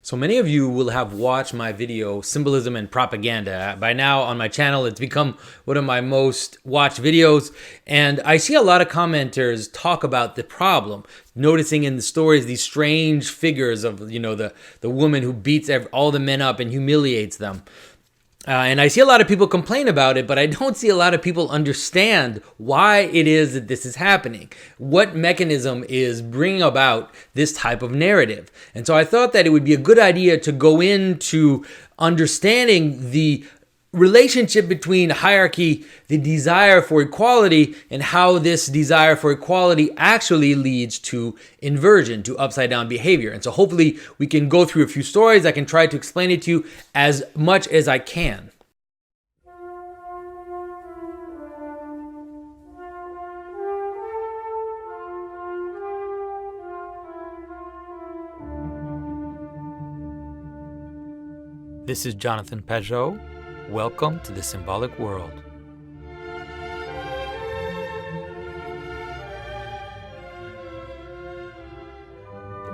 So many of you will have watched my video, Symbolism and Propaganda. By now on my channel, it's become one of my most watched videos. And I see a lot of commenters talk about the problem, noticing in the stories these strange figures of, the woman who beats all the men up and humiliates them. And I see a lot of people complain about it, but I don't see a lot of people understand why it is that this is happening. What mechanism is bringing about this type of narrative? And so I thought that it would be a good idea to go into understanding the relationship between hierarchy, the desire for equality, and how this desire for equality actually leads to inversion, to upside down behavior. And so hopefully we can go through a few stories. I can try to explain it to you as much as I can. This is Jonathan Pajot. Welcome to the Symbolic World.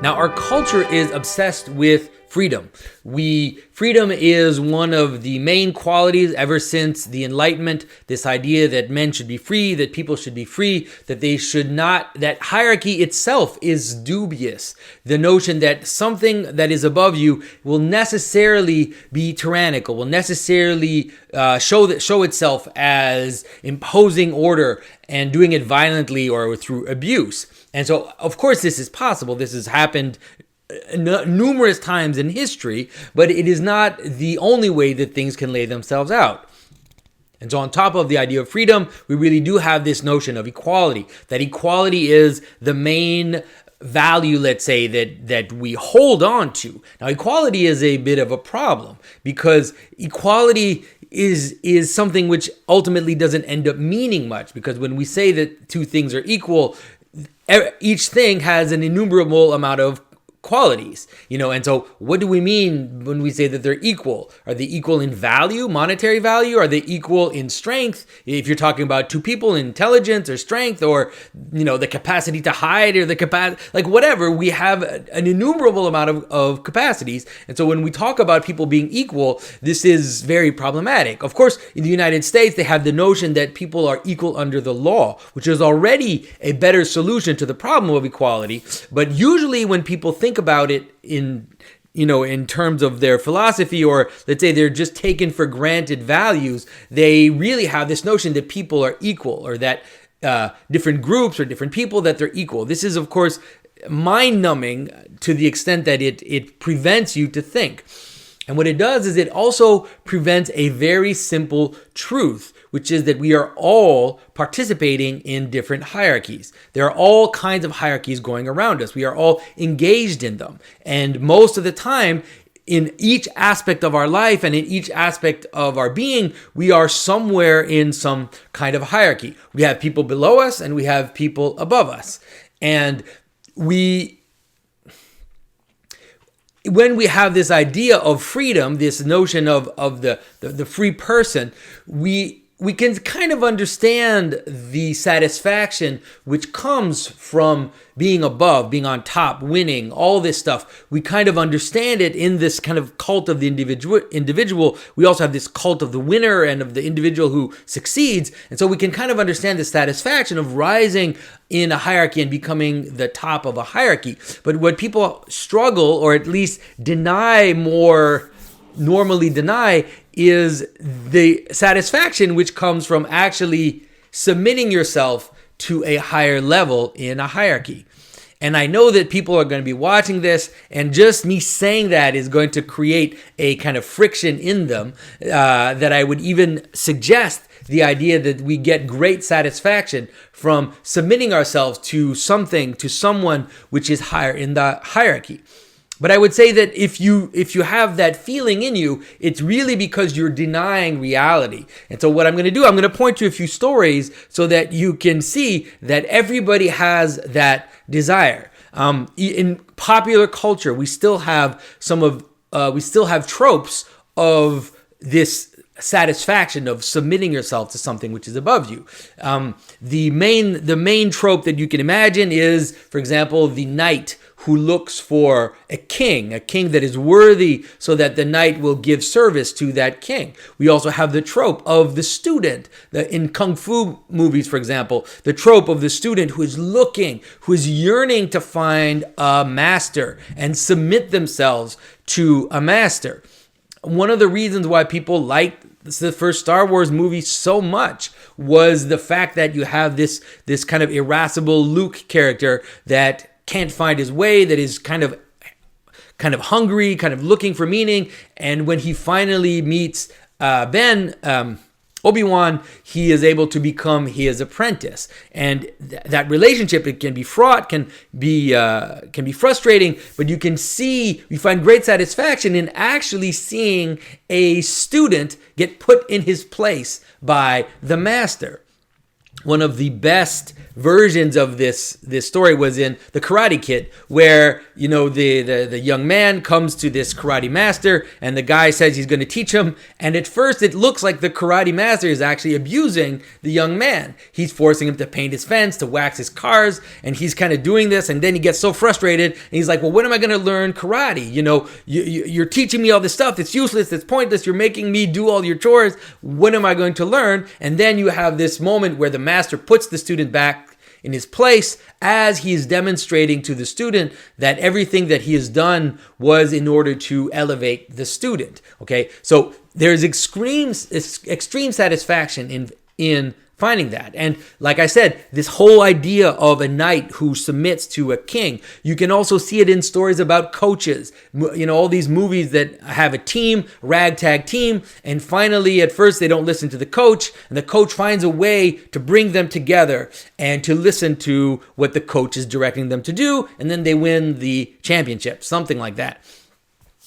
Now, our culture is obsessed with freedom. Freedom is one of the main qualities ever since the Enlightenment, this idea that men should be free, that people should be free, that hierarchy itself is dubious. The notion that something that is above you will necessarily be tyrannical, will necessarily show itself as imposing order and doing it violently or through abuse. And so, of course, this is possible. This has happened numerous times in history, but it is not the only way that things can lay themselves out. And so on top of the idea of freedom, we really do have this notion of equality, that equality is the main value, let's say, that we hold on to. Now, equality is a bit of a problem because equality is something which ultimately doesn't end up meaning much, because when we say that two things are equal, each thing has an innumerable amount of qualities, and so what do we mean when we say that they're equal? Are they equal in value, monetary value? Are they equal in strength? If you're talking about two people, intelligence or strength, or, the capacity to hide, or the capacity, like whatever, we have an innumerable amount of capacities. And so when we talk about people being equal, this is very problematic. Of course, in the United States, they have the notion that people are equal under the law, which is already a better solution to the problem of equality. But usually when people think about it in terms of their philosophy, or let's say they're just taken for granted values, they really have this notion that people are equal, or that different groups or different people, that they're equal. This is, of course, mind-numbing to the extent that it prevents you to think. And what it does is it also prevents a very simple truth, which is that we are all participating in different hierarchies. There are all kinds of hierarchies going around us. We are all engaged in them. And most of the time, in each aspect of our life and in each aspect of our being, we are somewhere in some kind of hierarchy. We have people below us and we have people above us. And when we have this idea of freedom, this notion of the free person, we can kind of understand the satisfaction which comes from being above, being on top, winning, all this stuff. We kind of understand it in this kind of cult of the individual. We also have this cult of the winner and of the individual who succeeds. And so we can kind of understand the satisfaction of rising in a hierarchy and becoming the top of a hierarchy. But what people struggle, or at least normally deny, is the satisfaction which comes from actually submitting yourself to a higher level in a hierarchy. And I know that people are going to be watching this, and just me saying that is going to create a kind of friction in them, that I would even suggest the idea that we get great satisfaction from submitting ourselves to someone which is higher in the hierarchy. But I would say that if you have that feeling in you, it's really because you're denying reality. And so what I'm going to do, I'm going to point to a few stories so that you can see that everybody has that desire. In popular culture, we still have tropes of this satisfaction of submitting yourself to something which is above you. The main trope that you can imagine is, for example, the knight who looks for a king that is worthy so that the knight will give service to that king. We also have the trope of the student. In Kung Fu movies, for example, the trope of the student who is looking, who is yearning to find a master and submit themselves to a master. One of the reasons why people liked the first Star Wars movie so much was the fact that you have this kind of irascible Luke character that can't find his way, that is kind of hungry, kind of looking for meaning. And when he finally meets Obi-Wan, he is able to become his apprentice, and that relationship, it can be fraught, can be frustrating, but you find great satisfaction in actually seeing a student get put in his place by the master. One of the best versions of this story was in The Karate Kid, where the young man comes to this karate master, and the guy says he's going to teach him. And at first, it looks like the karate master is actually abusing the young man. He's forcing him to paint his fence, to wax his cars, and he's kind of doing this. And then he gets so frustrated, and he's like, "Well, when am I going to learn karate? You're teaching me all this stuff. It's useless. It's pointless. You're making me do all your chores. When am I going to learn?" And then you have this moment where the master puts the student back in his place as he's demonstrating to the student that everything that he has done was in order to elevate the student. Okay, so there's extreme satisfaction in finding that. And like I said, this whole idea of a knight who submits to a king, you can also see it in stories about coaches. All these movies that have a team, ragtag team, and finally at first they don't listen to the coach, and the coach finds a way to bring them together and to listen to what the coach is directing them to do, and then they win the championship, something like that.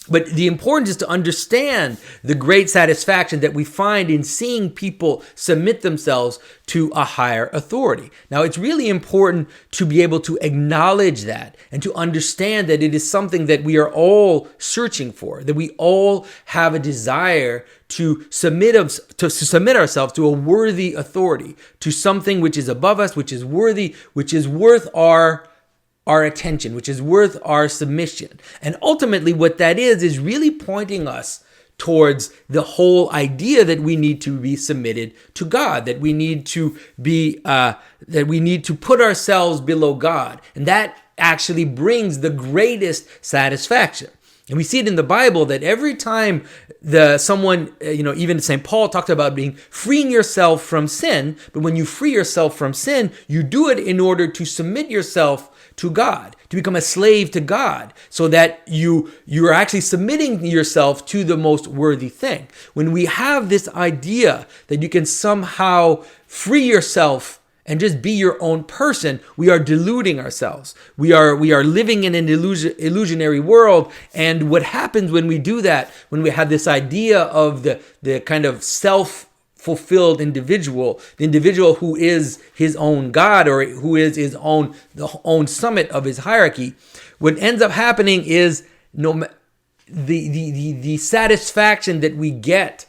But the importance is to understand the great satisfaction that we find in seeing people submit themselves to a higher authority. Now, it's really important to be able to acknowledge that and to understand that it is something that we are all searching for, that we all have a desire to submit ourselves to a worthy authority, to something which is above us, which is worthy, which is worth our attention, which is worth our submission. And ultimately what that is really pointing us towards the whole idea that we need to be submitted to God, that we need to put ourselves below God. And that actually brings the greatest satisfaction. And we see it in the Bible that every time even St. Paul talked about freeing yourself from sin, but when you free yourself from sin, you do it in order to submit yourself to God, to become a slave to God, so that you are actually submitting yourself to the most worthy thing. When we have this idea that you can somehow free yourself and just be your own person, we are deluding ourselves. We are living in an illusionary world. And what happens when we do that, when we have this idea of the kind of self-fulfilled individual, the individual who is his own God, or who is the own summit of his hierarchy, what ends up happening is the satisfaction that we get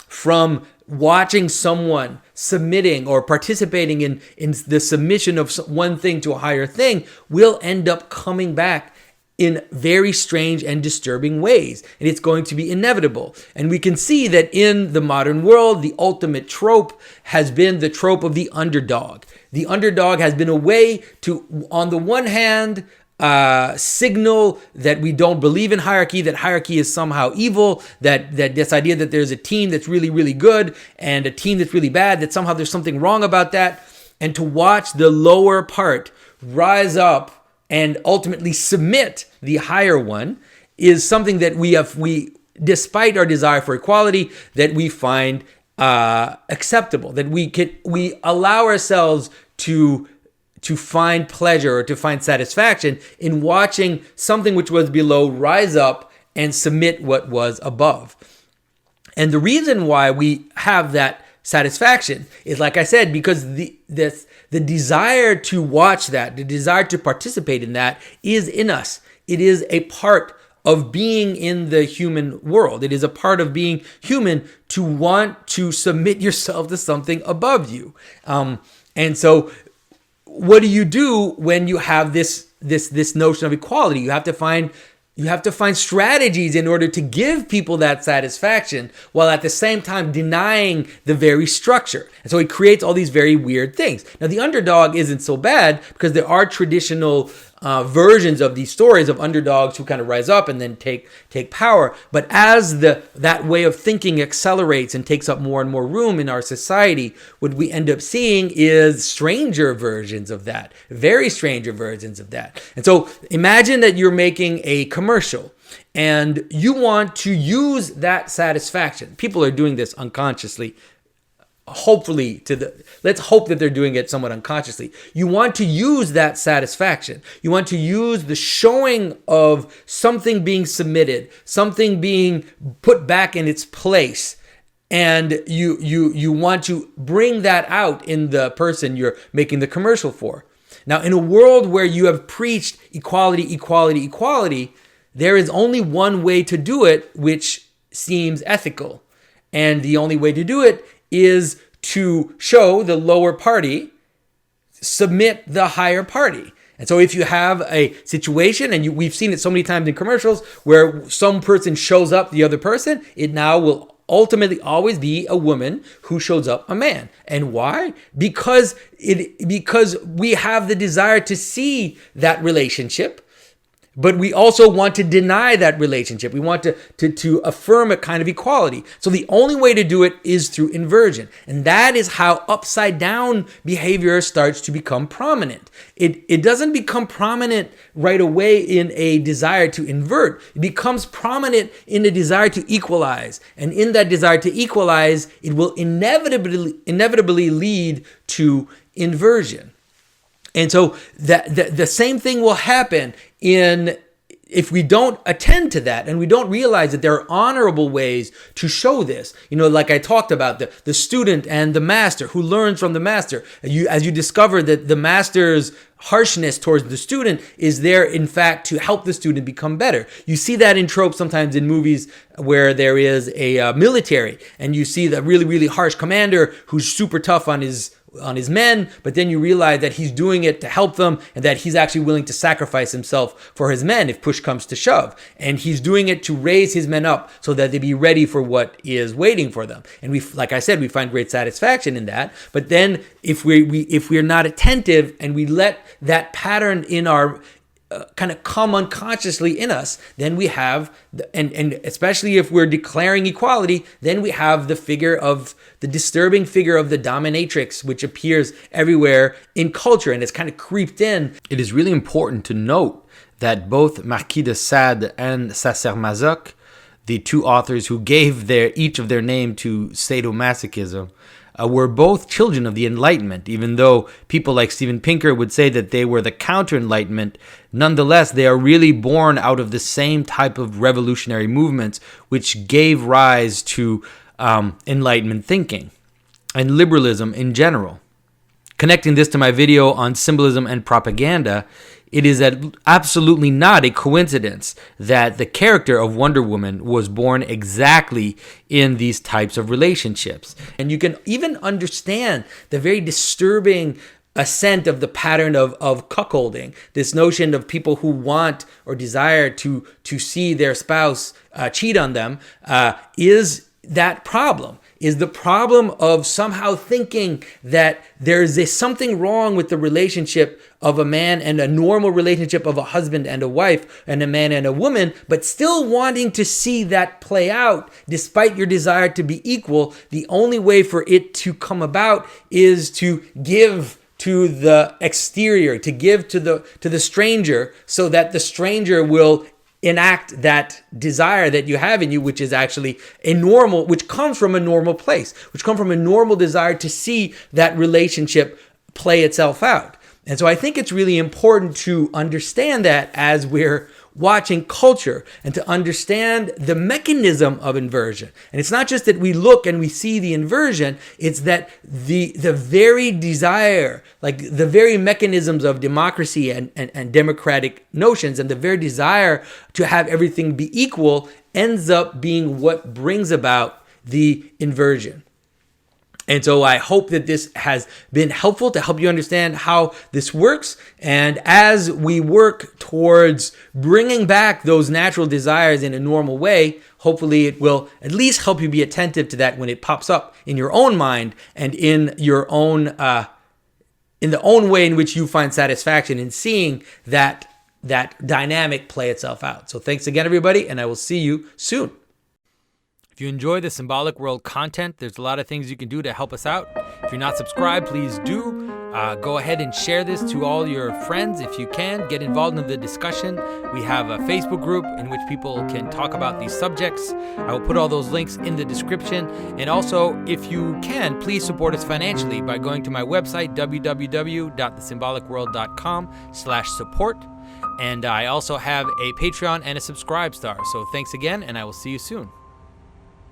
from watching someone submitting or participating in the submission of one thing to a higher thing will end up coming back in very strange and disturbing ways. And it's going to be inevitable. And we can see that in the modern world, the ultimate trope has been the trope of the underdog. The underdog has been a way to, on the one hand, signal that we don't believe in hierarchy, that hierarchy is somehow evil, that this idea that there's a team that's really, really good and a team that's really bad, that somehow there's something wrong about that. And to watch the lower part rise up and ultimately submit the higher one is something that we despite our desire for equality, that we find acceptable, that we allow ourselves to find pleasure or to find satisfaction in watching something which was below rise up and submit what was above. And the reason why we have that satisfaction is, like I said, because the desire to watch that, the desire to participate in that is in us. It is a part of being in the human world. It is a part of being human to want to submit yourself to something above you. And so what do you do when you have this this notion of equality. You have to find strategies in order to give people that satisfaction while at the same time denying the very structure. And so it creates all these very weird things. Now, the underdog isn't so bad because there are traditional versions of these stories of underdogs who kind of rise up and then take power. But as that way of thinking accelerates and takes up more and more room in our society, what we end up seeing is stranger versions of that, very stranger versions of that. And so imagine that you're making a commercial and you want to use that satisfaction. People are doing this unconsciously. Let's hope that they're doing it somewhat unconsciously. You want to use that satisfaction. You want to use the showing of something being submitted, something being put back in its place. And you want to bring that out in the person you're making the commercial for. Now, in a world where you have preached equality, equality, equality, there is only one way to do it, which seems ethical. And the only way to do it is to show the lower party submit the higher party. And so if you have a situation, and we've seen it so many times in commercials, where some person shows up the other person, it now will ultimately always be a woman who shows up a man. And why? Because we have the desire to see that relationship, but we also want to deny that relationship. We want to affirm a kind of equality. So the only way to do it is through inversion. And that is how upside down behavior starts to become prominent. It doesn't become prominent right away in a desire to invert. It becomes prominent in a desire to equalize. And in that desire to equalize, it will inevitably lead to inversion. And so the same thing will happen if we don't attend to that and we don't realize that there are honorable ways to show this. Like I talked about, the student and the master who learns from the master. As you discover that the master's harshness towards the student is there, in fact, to help the student become better. You see that in tropes sometimes in movies where there is a military and you see the really, really harsh commander who's super tough on his men, but then you realize that he's doing it to help them and that he's actually willing to sacrifice himself for his men if push comes to shove. And he's doing it to raise his men up so that they be ready for what is waiting for them. And like I said, we find great satisfaction in that. But then if we're not attentive and we let that pattern in our kind of come unconsciously in us, then we have, and especially if we're declaring equality, then we have the disturbing figure of the dominatrix, which appears everywhere in culture and it's kind of creeped in. It is really important to note that both Marquis de Sade and Sacer-Masoch, the two authors who gave each of their name to sadomasochism, were both children of the Enlightenment. Even though people like Steven Pinker would say that they were the counter-Enlightenment, nonetheless, they are really born out of the same type of revolutionary movements which gave rise to Enlightenment thinking and liberalism in general. Connecting this to my video on symbolism and propaganda, it is absolutely not a coincidence that the character of Wonder Woman was born exactly in these types of relationships. And you can even understand the very disturbing ascent of the pattern of cuckolding, this notion of people who want or desire to see their spouse cheat on them, is that problem. Is the problem of somehow thinking that there's something wrong with the relationship of a man and a normal relationship of a husband and a wife and a man and a woman, but still wanting to see that play out despite your desire to be equal. The only way for it to come about is to give to the exterior, to give to the stranger, so that the stranger will enact that desire that you have in you, which is actually which comes from a normal place, which comes from a normal desire to see that relationship play itself out. And so I think it's really important to understand that as we're watching culture and to understand the mechanism of inversion. And it's not just that we look and we see the inversion, it's that the very desire, like the very mechanisms of democracy and democratic notions and the very desire to have everything be equal ends up being what brings about the inversion. And so I hope that this has been helpful to help you understand how this works. And as we work towards bringing back those natural desires in a normal way, hopefully it will at least help you be attentive to that when it pops up in your own mind and in your own, in the own way in which you find satisfaction in seeing that dynamic play itself out. So thanks again, everybody, and I will see you soon. If you enjoy the Symbolic World content, there's a lot of things you can do to help us out. If you're not subscribed, please do. Go ahead and share this to all your friends if you can. Get involved in the discussion. We have a Facebook group in which people can talk about these subjects. I will put all those links in the description. And also, if you can, please support us financially by going to my website, www.thesymbolicworld.com/support. And I also have a Patreon and a Subscribe Star. So thanks again, and I will see you soon.